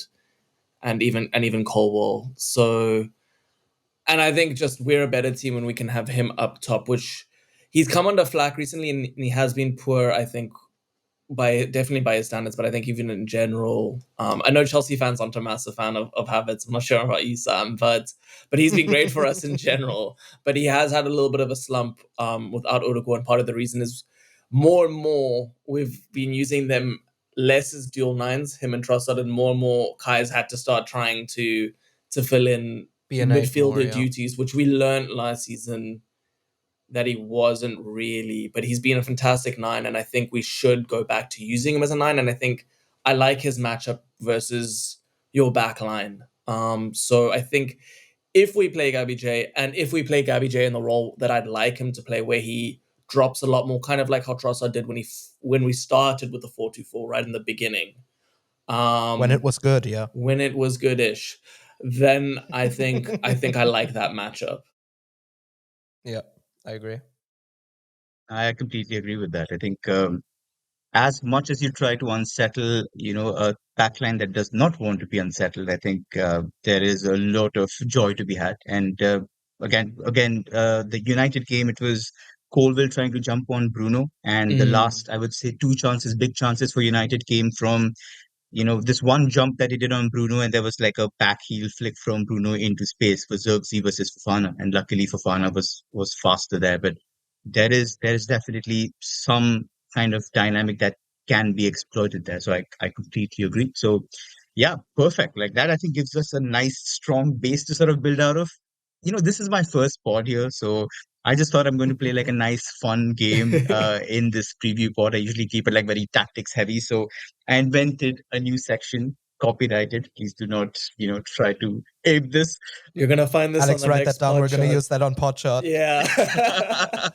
and even Colwell. So, and I think just we're a better team when we can have him up top, which he's come under flack recently, and he has been poor, I think, definitely by his standards, but I think even in general, I know Chelsea fans aren't a massive fan of Havertz. I'm not sure about you, Sam, but he's been great for us in general. But he has had a little bit of a slump without Odegaard, and part of the reason is more and more we've been using them less as dual nines, him and Trossard, and more Kai's had to start trying to fill in be an eight more. midfielder Yeah, duties, which we learned last season that he wasn't really, but he's been a fantastic nine, and I think we should go back to using him as a nine. And I think I like his matchup versus your back line. So I think if we play Gabby J, and if we play Gabby J in the role that I'd like him to play, where he drops a lot more, kind of like how Trossard did when we started with the 4-2-4 right in the beginning. When it was good, yeah. When it was goodish, then I think I like that matchup. Yeah, I agree. I completely agree with that. I think as much as you try to unsettle, a backline that does not want to be unsettled, I think there is a lot of joy to be had. And the United game, it was Colville trying to jump on Bruno, and the Mm. last, I would say, two chances, big chances for United came from this one jump that he did on Bruno, and there was like a back heel flick from Bruno into space for Xerxes versus Fofana, and luckily Fofana was faster there. But there is definitely some kind of dynamic that can be exploited there. So I completely agree. So yeah, perfect. Like that, I think gives us a nice strong base to sort of build out of. This is my first pod here, so I just thought I'm going to play like a nice fun game in this preview pod. I usually keep it like very tactics heavy. So I invented a new section, copyrighted. Please do not, try to ape this. You're gonna find this on Alex, the write that next down. pod We're going to shot. use that on Podshot. Yeah.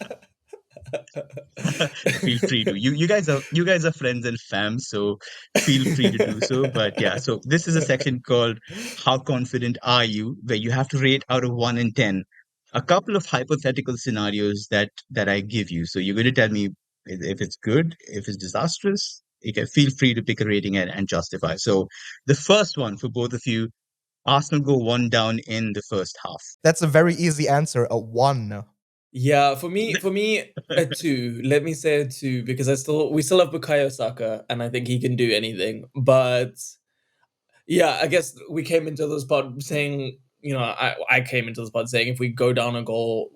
Feel free to. You guys are friends and fam, so feel free to do so. But yeah, so this is a section called "How Confident Are You?" where you have to rate out of 1 and 10 a couple of hypothetical scenarios that I give you. So you're going to tell me if it's good, if it's disastrous. You can feel free to pick a rating and justify. So the first one for both of you: Arsenal go one down in the first half. That's a very easy answer. A 1. Yeah, for me, a 2. Let me say a 2 because we still have Bukayo Saka, and I think he can do anything. But yeah, I guess we came into this pod saying, I came into this pod saying if we go down a goal,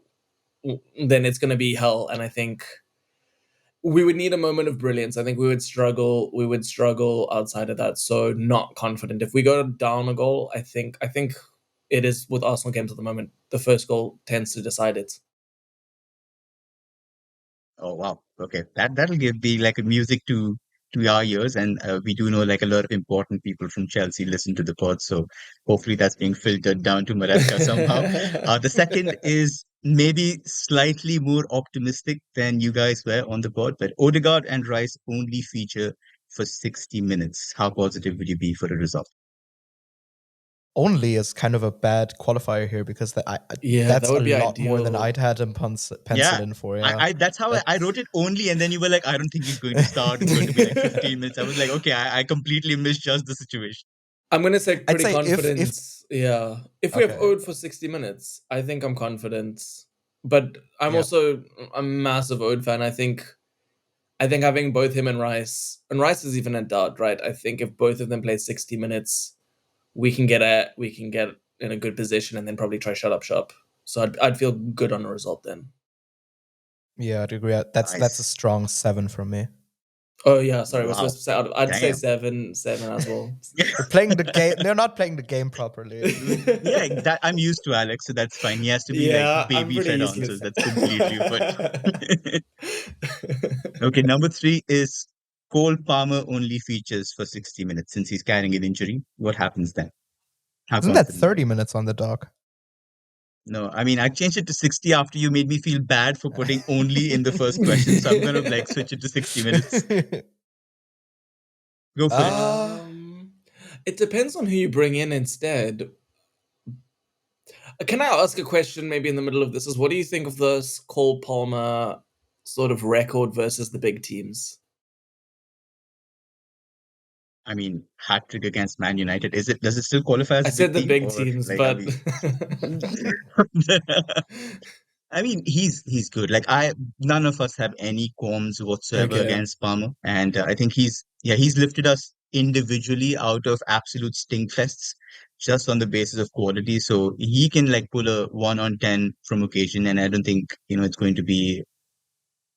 then it's going to be hell. And I think we would need a moment of brilliance. I think we would struggle. We would struggle outside of that. So not confident. If we go down a goal, I think it is with Arsenal games at the moment. The first goal tends to decide it. Oh wow. Okay. That'll be like a music to our ears, and we do know like a lot of important people from Chelsea listen to the pod, so hopefully that's being filtered down to Maresca somehow. The second is maybe slightly more optimistic than you guys were on the pod, but Odegaard and Rice only feature for 60 minutes. How positive would you be for the result? Only is kind of a bad qualifier here because Yeah, that that's a would be lot more than ideal. I'd had him Yeah. pencil in for. I, Yeah, I that's how I that's. wrote it only, and then you were like, I don't think he's going to start. It's going to be like 15 minutes. I was like, okay, I completely misjudged the situation. I'm gonna say I'd pretty say if confident. Yeah, if we have okay, Ode for 60 minutes, I think I'm confident. But I'm yeah, also a massive Ode fan. I think having both him and Rice is even a dud, right? I think if both of them play 60 minutes, we can get in a good position and then probably try shut up shop. So I'd feel good on a result then. yeah, I'd agree. That's a Nice. strong 7 from me. Oh yeah, sorry, we're supposed Wow. to say I'd say Damn. seven as well. We're playing the game. They're not playing the game properly. Yeah, that I'm used to Alex, so that's fine. He has to be like Yeah, I'm baby pretty fed answers. useless. That's completely fine. Okay, number three is Cole Palmer only features for 60 minutes since he's carrying an injury. What happens then? How Isn't that confident are 30 you? minutes on the dock? No, I mean I changed it to 60 after you made me feel bad for putting only in the first question. So I'm gonna like switch it to 60 minutes. Go for it. uh um, it depends on who you bring in instead. Can I ask a question maybe in the middle of this? Is what do you think of this Cole Palmer sort of record versus the big teams? I mean, hat trick against Man United. Does it still qualify as I a big said the team big or teams, like are but we I mean, he's good. Like none of us have any qualms whatsoever okay. against Palmer, and I think he's lifted us individually out of absolute stink fests just on the basis of quality. So he can like pull a 1 on 10 from occasion, and I don't think it's going to be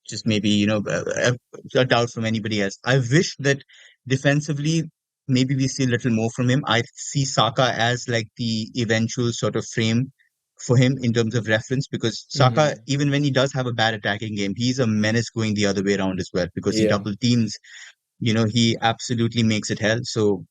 just maybe a doubt from anybody else. I wish that defensively maybe we see a little more from him. I see Saka as like the eventual sort of frame for him in terms of reference because Saka, Hmm. even when he does have a bad attacking game, he's a menace going the other way around as well because he Yeah. double teams. He absolutely makes it hell. So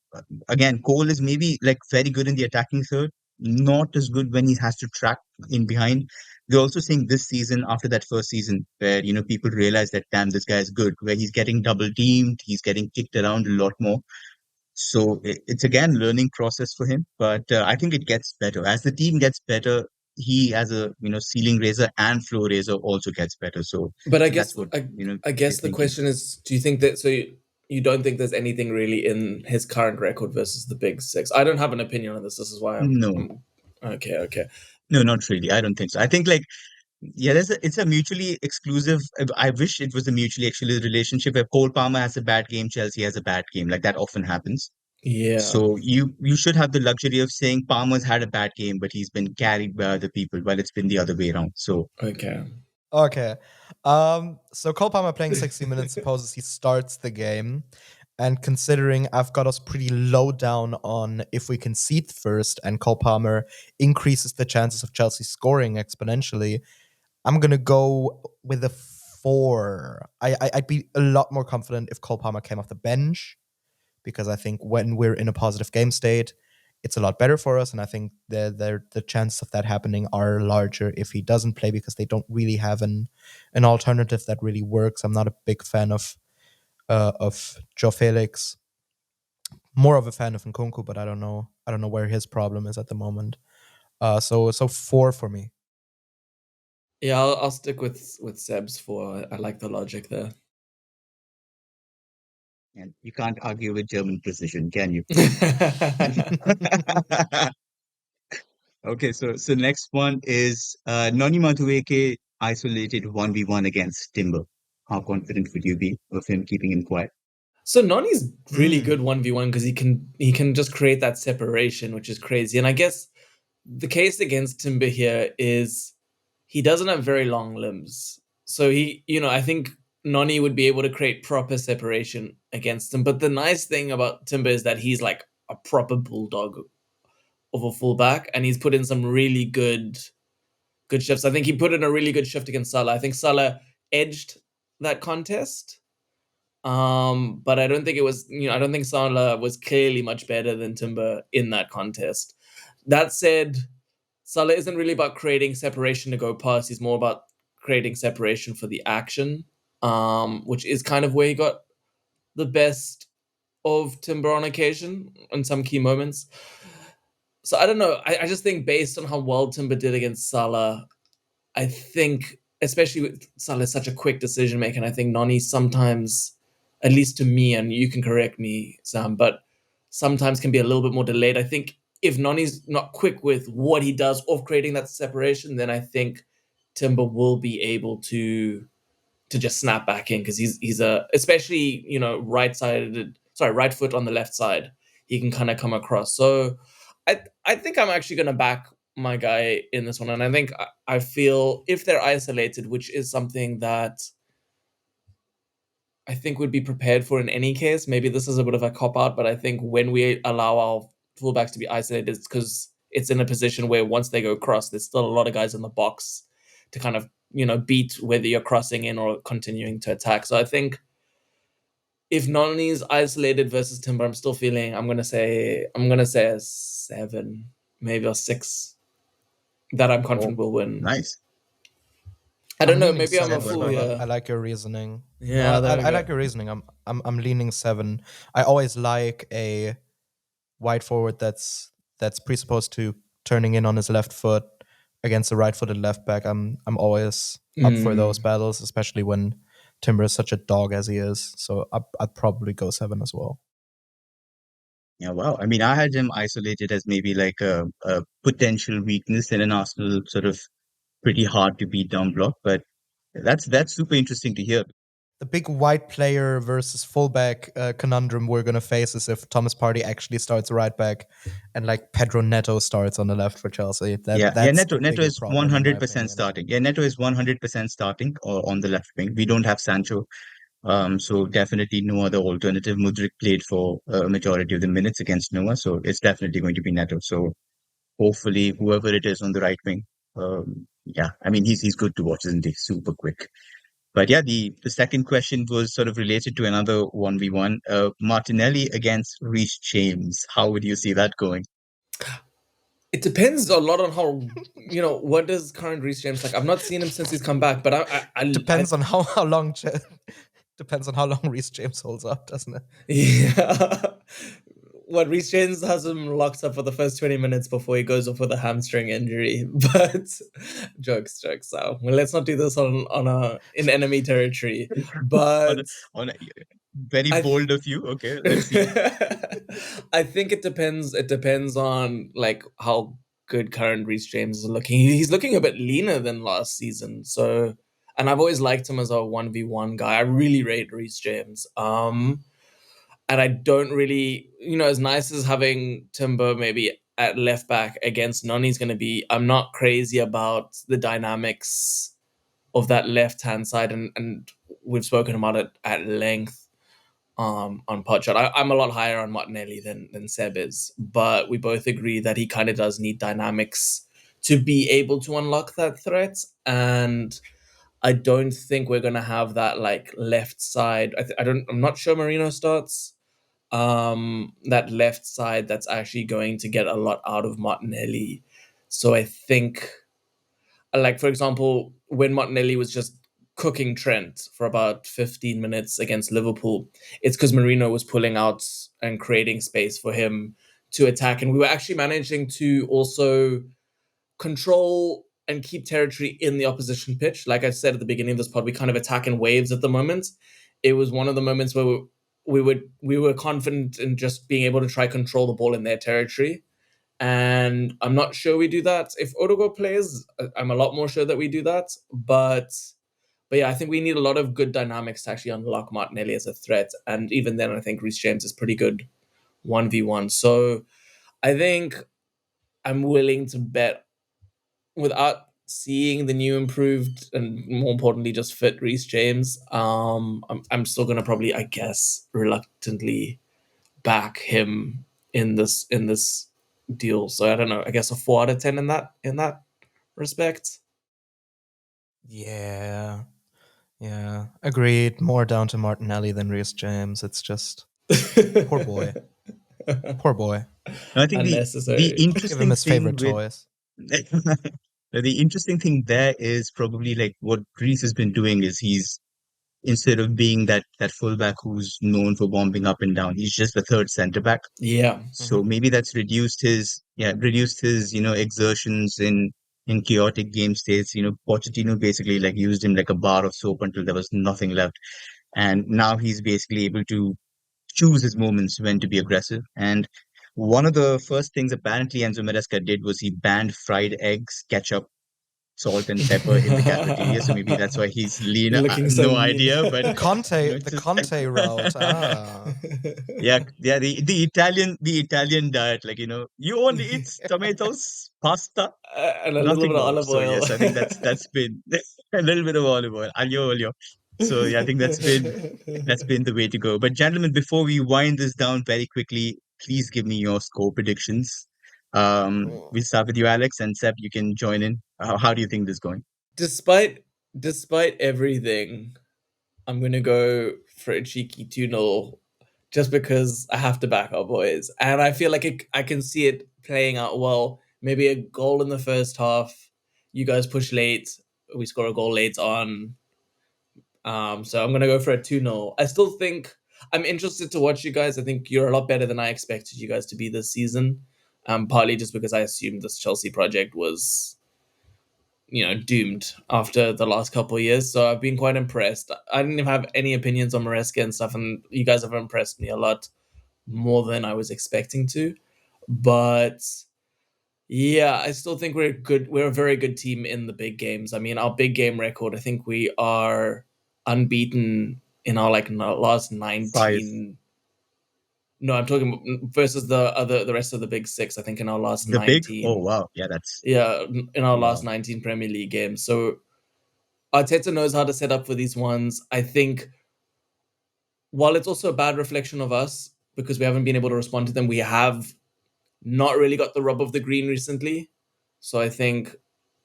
again, Cole is maybe like very good in the attacking third, not as good when he has to track in behind. We're also seeing this season after that first season where, people realize that, damn, this guy is good, where he's getting double teamed, he's getting kicked around a lot more. So it's again learning process for him, but I think it gets better as the team gets better. He as a ceiling raiser and floor raiser also gets better. So But I so that's guess what I we're guess the thinking. question is, do you think that you don't think there's anything really in his current record versus the big six? I don't have an opinion on this. This is why No, I'm okay. Okay. no, not really. I don't think so. I think like yeah, it's a mutually exclusive. I wish it was a mutually exclusive relationship. If Cole Palmer has a bad game, Chelsea has a bad game. Like that often happens. Yeah. So you should have the luxury of saying Palmer's had a bad game, but he's been carried by other people, while it's been the other way around. So Okay. Okay. So Cole Palmer playing 60 minutes supposes he starts the game. And considering I've got us pretty low down on if we concede first and Cole Palmer increases the chances of Chelsea scoring exponentially, I'm gonna go with a 4. I'd be a lot more confident if Cole Palmer came off the bench because I think when we're in a positive game state, it's a lot better for us. And I think the chances of that happening are larger if he doesn't play because they don't really have an alternative that really works. I'm not a big fan of Joe Felix. More of a fan of Nkunku, but I don't know. I don't know where his problem is at the moment. So 4 for me. Yeah, I'll stick with Seb's for. I like the logic there. and you can't argue with German precision, can you? Okay, so next one is Noni Madueke isolated 1v1 against Timber. How confident would you be of him keeping him quiet? So Nani's really Mm. good 1v1 because he can just create that separation, which is crazy. And I guess the case against Timber here is he doesn't have very long limbs. So I think Nani would be able to create proper separation against him. But the nice thing about Timber is that he's like a proper bulldog of a fullback, and he's put in some really good shifts. I think he put in a really good shift against Salah. I think Salah edged that contest. But I don't think it was, I don't think Salah was clearly much better than Timber in that contest. That said, Salah isn't really about creating separation to go past. He's more about creating separation for the action, which is kind of where he got the best of Timber on occasion in some key moments. So I don't know. I just think based on how well Timber did against Salah, I think, especially with Salah, such a quick decision maker, and I think Nani sometimes, at least to me, and you can correct me, Sam, but sometimes can be a little bit more delayed. I think if Nani's not quick with what he does of creating that separation, then I think Timber will be able to just snap back in because he's a, especially right foot on the left side, he can kind of come across. So I think I'm actually gonna back my guy in this one, and I think I feel if they're isolated, which is something that I think would be prepared for in any case. Maybe this is a bit of a cop out, but I think when we allow our fullbacks to be isolated, it's because it's in a position where once they go cross, there's still a lot of guys in the box to kind of beat whether you're crossing in or continuing to attack. So I think if Nani's isolated versus Timber, I'm still feeling I'm gonna say a 7, maybe a 6 that I'm Oh, confident will win. nice. I don't I'm know. leaning Maybe I'm a 7 as What fool about well. you? I here. like your reasoning. No, Yeah, there we I like go. your reasoning. I'm leaning 7. I always like a wide forward that's presupposed to turning in on his left foot against a right-footed left back. I'm always up for those Mm. battles, especially when Timber is such a dog as he is. So I'd probably go 7 as well. Yeah, wow. I mean, I had him isolated as maybe like a potential weakness in an Arsenal sort of pretty hard to beat down block, but that's super interesting to hear. The big white player versus fullback conundrum we're gonna face is if Thomas Partey actually starts right back, and like Pedro Neto starts on the left for Chelsea. Yeah, yeah. That's the Neto bigger is problem in my 100% opinion. starting. Yeah, Neto is 100% starting on the left wing. We don't have Sancho. So definitely no other alternative. Mudrik played for a majority of the minutes against Noah, so it's definitely going to be Neto. So hopefully, whoever it is on the right wing, yeah, I mean he's good to watch, isn't he? Super quick. But yeah, the second question was sort of related to another 1v1. Martinelli against Reece James. How would you see that going? It depends a lot on how, what does current Reece James like. I've not seen him since he's come back, but Depends on how long. Depends on how long Reece James holds up, doesn't it? yeah. What, Reece James has him locked up for the first 20 minutes before he goes off with a hamstring injury. But jokes. So well, let's not do this in enemy territory. on But a, on a, very I bold of you. Okay, let's see. I think it depends. It depends on like how good current Reece James is looking. He's looking a bit leaner than last season. So, and I've always liked him as a 1v1 guy. I really rate Reece James. And I don't really, as nice as having Timber maybe at left back against Noni's going to be, I'm not crazy about the dynamics of that left hand side, and we've spoken about it at length on Podshot. I'm a lot higher on Martinelli than Seb is, but we both agree that he kind of does need dynamics to be able to unlock that threat. And I don't think we're gonna have that like left side. I'm not sure Marino starts. That left side that's actually going to get a lot out of Martinelli. So I think, like for example, when Martinelli was just cooking Trent for about 15 minutes against Liverpool, it's because Marino was pulling out and creating space for him to attack, and we were actually managing to also control and keep territory in the opposition pitch. Like I said at the beginning of this pod, we kind of attack in waves at the moment. It was one of the moments where we were confident in just being able to try control the ball in their territory. And I'm not sure we do that. If Odegaard plays, I'm a lot more sure that we do that. But yeah, I think we need a lot of good dynamics to actually unlock Martinelli as a threat. And even then, I think Reece James is pretty good 1v1. So I think I'm willing to bet, without seeing the new improved and more importantly just fit Reece James, I'm still gonna probably, I guess, reluctantly back him in this deal. So I don't know. I guess a 4 out of 10 in that respect. Yeah. Yeah. Agreed. More down to Martinelli than Reece James. It's just poor boy. Poor boy. I think the Unnecessary. Give him interesting his thing favorite with toys. the interesting thing there is probably like what Greece has been doing is he's instead of being that fullback who's known for bombing up and down, he's just the third center back. Yeah. So maybe that's reduced his exertions in chaotic game states. Pochettino basically like used him like a bar of soap until there was nothing left, and now he's basically able to choose his moments when to be aggressive. And one of the first things apparently Enzo Maresca did was he banned fried eggs, ketchup, salt, and pepper in the cafeteria. So maybe that's why he's lean. Looking so No mean. idea, but The Conte, it's the just Conte route. Ah. yeah. The Italian diet, like you only eat tomatoes, pasta, And a little nothing bit of more. olive So oil. yes, I think that's been a little bit of olive oil, aglio olio. So yeah, I think that's been the way to go. But gentlemen, before we wind this down very quickly, please give me your score predictions. We'll start with you, Alex, and Seb. You can join in. How do you think this is going? Despite everything, I'm gonna go for a cheeky 2-0 just because I have to back our boys. And I feel like I can see it playing out well. Maybe a goal in the first half. You guys push late. We score a goal late on. So I'm gonna go for a 2-0. I still think I'm interested to watch you guys. I think you're a lot better than I expected you guys to be this season. Partly just because I assumed this Chelsea project was, doomed after the last couple of years. So I've been quite impressed. I didn't even have any opinions on Maresca and stuff, and you guys have impressed me a lot more than I was expecting to. But yeah, I still think we're good. We're a very good team in the big games. I mean, our big game record, I think we are unbeaten in our last Five. 19. No, I'm talking about versus the rest of the big six. I think in our last The big? Oh 19. wow, yeah, that's Yeah, in our last wow. 19 Premier League games. So Arteta knows how to set up for these ones. I think while it's also a bad reflection of us because we haven't been able to respond to them, we have not really got the rub of the green recently. So I think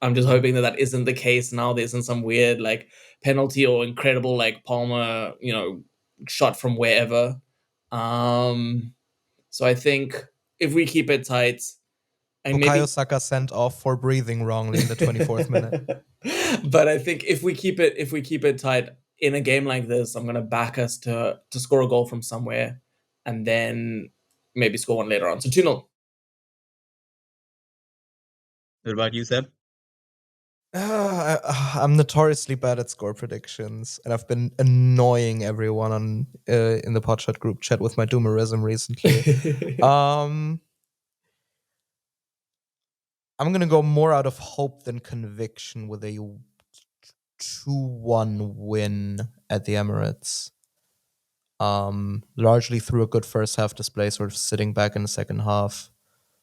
I'm just hoping that isn't the case now. There isn't some weird like penalty or incredible like Palmer, shot from wherever. So I think if we keep it tight And Bukayo maybe Saka sent off for breathing wrongly in the 24th minute. But I think if we keep it tight in a game like this, I'm gonna back us to score a goal from somewhere and then maybe score one later on. So 2-0. What about you, Seb? I'm notoriously bad at score predictions, and I've been annoying everyone on in the Podshot group chat with my doomerism recently. I'm gonna go more out of hope than conviction with a 2-1 win at the Emirates. Largely through a good first half display, sort of sitting back in the second half.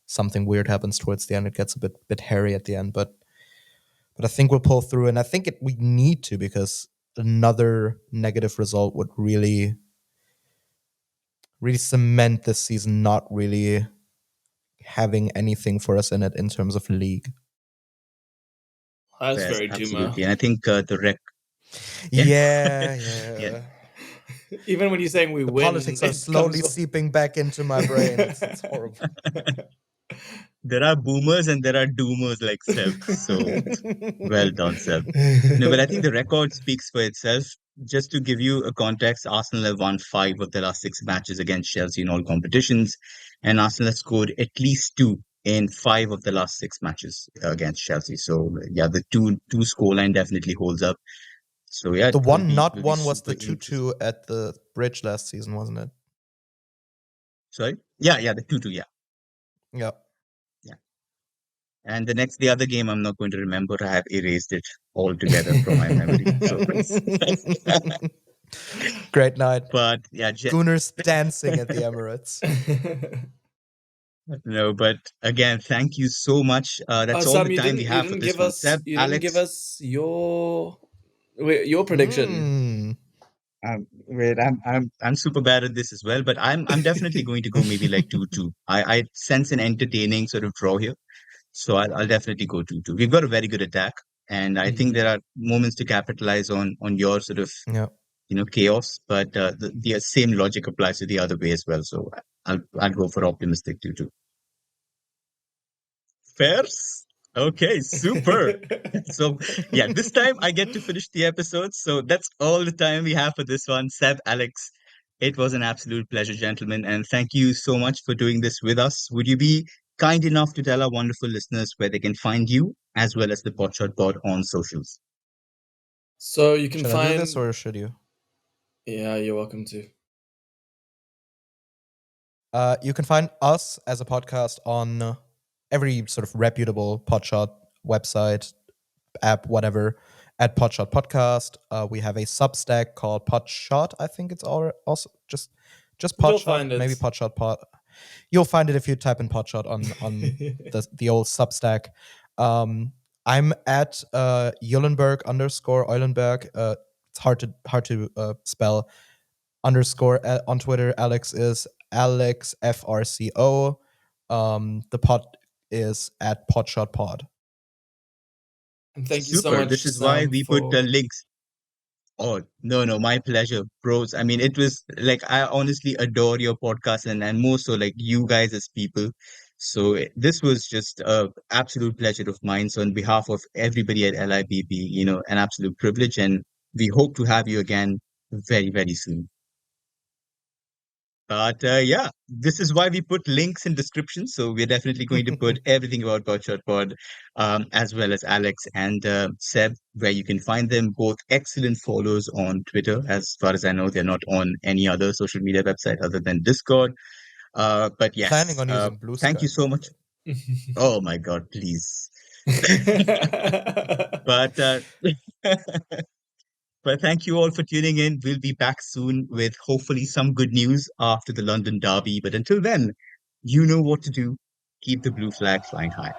Something weird happens towards the end. It gets a bit hairy at the end, but I think we'll pull through, and I think we need to, because another negative result would really cement this season not really having anything for us in it in terms of league. That's Yes, very Duma. absolutely. And I think the rec. Yeah. Yeah, Yeah. yeah. Even when you're saying we The win, politics are it slowly comes seeping back into my brain. It's horrible. There are boomers and there are doomers like Seb. So well done, Seb. No, but I think the record speaks for itself. Just to give you a context, Arsenal have won 5 of the last 6 matches against Chelsea in all competitions, and Arsenal has scored at least 2 in 5 of the last 6 matches against Chelsea. So yeah, the two scoreline definitely holds up. So yeah, The it one not will be one was super the interesting. 2-2 at the bridge last season, wasn't it? Sorry, yeah, the 2-2, yeah, Yeah. yeah. And the other game, I'm not going to remember. I have erased it altogether from my memory. So, Great night. but yeah, Gunners dancing at the Emirates. no, but again, thank you so much. Oh, That's all Sam, the time we have for this one. Seb, you didn't give Alex, us your prediction. Mm. wait, I'm super bad at this as well, but I'm definitely going to go maybe like 2-2. I sense an entertaining sort of draw here, so I'll definitely go 2-2. We've got a very good attack, and I think there Mhm. are moments to capitalize on your sort of Yeah. chaos, but the same logic applies to the other way as well. So I'll go for optimistic 2-2. Fairs? Okay, super. So, yeah, this time I get to finish the episode. So that's all the time we have for this one. Seb, Alex, it was an absolute pleasure, gentlemen. And thank you so much for doing this with us. Would you be kind enough to tell our wonderful listeners where they can find you as well as the Potshot Pod on socials? So you can Should I do this find. or should you? Yeah, you're welcome to. You can find us as a podcast on every sort of reputable Podshot website, app, whatever, at Podshot Podcast. We have a Substack called Podshot. I think it's also just You'll Podshot, find it. maybe Podshot Pod. You'll find it if you type in Podshot on the old Substack. I'm at Eulenberg _ Eulenberg. It's hard to spell. Underscore on Twitter. Alex is Alex FRCO. The pod is at Podshot Pod. And thank you so Super. much, This is why Sam, we put for. links. Oh, no, no, my pleasure, bros. I mean, it was like I honestly adore your podcast and more so like you guys as people. So this was just a absolute pleasure of mine. So on behalf of everybody at LIBB, an absolute privilege, and we hope to have you again very, very soon. But yeah, this is why we put links in description. So we're definitely going to put everything about Botshot Pod, as well as Alex and Seb, where you can find them both excellent follows on Twitter. As far as I know, they're not on any other social media website other than Discord. But Planning yes, on using Blue thank Sky, you by so the much. way. Oh my God, please. But But thank you all for tuning in. We'll be back soon with hopefully some good news after the London Derby. But until then, you know what to do. Keep the blue flag flying high.